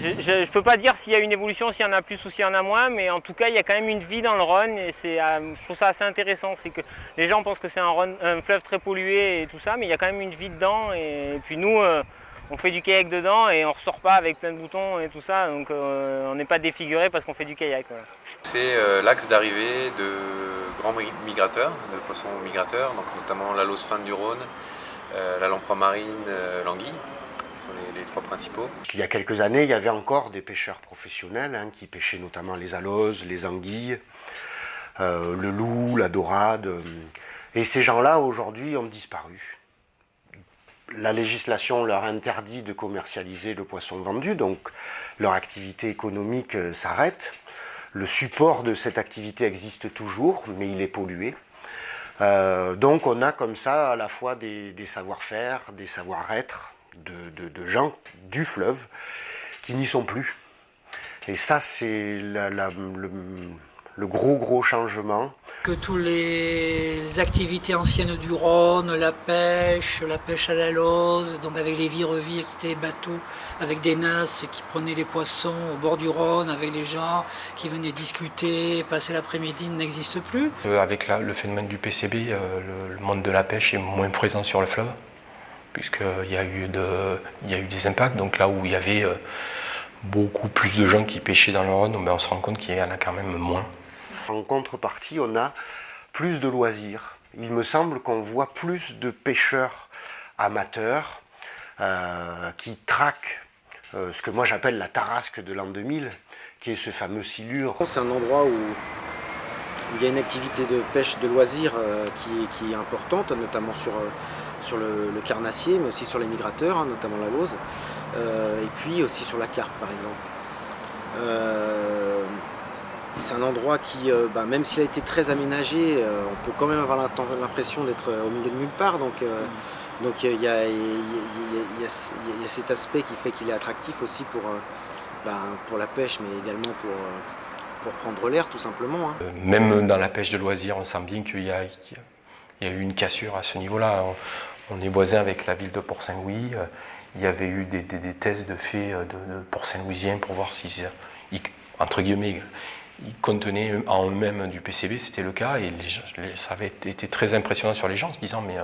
Je peux pas dire s'il y a une évolution, s'il y en a plus ou s'il y en a moins, mais en tout cas il y a quand même une vie dans le Rhône et je trouve ça assez intéressant. C'est que les gens pensent que c'est un fleuve très pollué et tout ça, mais il y a quand même une vie dedans. Et puis nous, on fait du kayak dedans et on ressort pas avec plein de boutons et tout ça, donc on n'est pas défiguré parce qu'on fait du kayak. Voilà. C'est l'axe d'arrivée de grands migrateurs, de poissons migrateurs, donc notamment la lauce fin du Rhône, la lamproie marine, l'anguille. Ce sont les trois principaux. Il y a quelques années, il y avait encore des pêcheurs professionnels qui pêchaient notamment les aloses, les anguilles, le loup, la dorade. Et ces gens-là, aujourd'hui, ont disparu. La législation leur interdit de commercialiser le poisson vendu, donc leur activité économique s'arrête. Le support de cette activité existe toujours, mais il est pollué. Donc on a comme ça à la fois des savoir-faire, des savoir-être, de gens du fleuve qui n'y sont plus. Et ça, c'est le gros changement. Que toutes les activités anciennes du Rhône, la pêche à la lose, donc avec les vis-revis qui étaient des bateaux avec des nasses qui prenaient les poissons au bord du Rhône avec les gens qui venaient discuter, passer l'après-midi, n'existe plus. Avec le phénomène du PCB, le monde de la pêche est moins présent sur le fleuve, puisqu'il y a eu des impacts. Donc là où il y avait beaucoup plus de gens qui pêchaient dans le Rhône, on se rend compte qu'il y en a quand même moins. En contrepartie, on a plus de loisirs. Il me semble qu'on voit plus de pêcheurs amateurs qui traquent ce que moi j'appelle la tarasque de l'an 2000, qui est ce fameux silure. C'est un endroit où il y a une activité de pêche de loisirs qui est importante, notamment sur le carnassier, mais aussi sur les migrateurs, notamment la lauze, et puis aussi sur la carpe par exemple. C'est un endroit qui, même s'il a été très aménagé, on peut quand même avoir l'impression d'être au milieu de nulle part. Donc il y a cet aspect qui fait qu'il est attractif aussi pour la pêche, mais également pour prendre l'air tout simplement. Même dans la pêche de loisirs, on sent bien qu'il y a eu une cassure à ce niveau-là. On est voisin avec la ville de Port-Saint-Louis. Il y avait eu des tests de faits de Port-Saint-Louisien pour voir si, entre guillemets, ils contenaient en eux-mêmes du PCB, c'était le cas, et ça avait été très impressionnant sur les gens, en se disant mais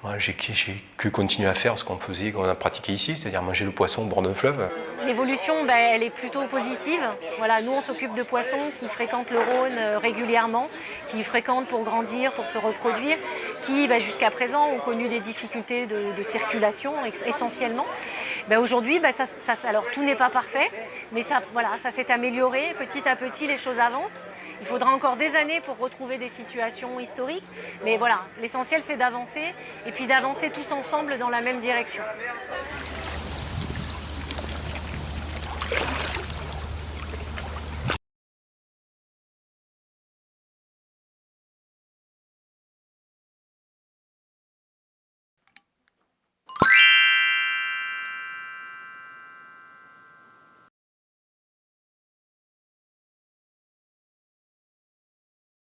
moi j'ai que continuer à faire ce qu'on faisait, qu'on a pratiqué ici, c'est-à-dire manger le poisson au bord d'un fleuve. L'évolution, elle est plutôt positive. Voilà, nous, on s'occupe de poissons qui fréquentent le Rhône régulièrement, qui fréquentent pour grandir, pour se reproduire, qui, jusqu'à présent, ont connu des difficultés de circulation essentiellement. Aujourd'hui, alors tout n'est pas parfait, mais ça s'est amélioré. Petit à petit, les choses avancent. Il faudra encore des années pour retrouver des situations historiques, mais voilà, l'essentiel, c'est d'avancer, et puis d'avancer tous ensemble dans la même direction.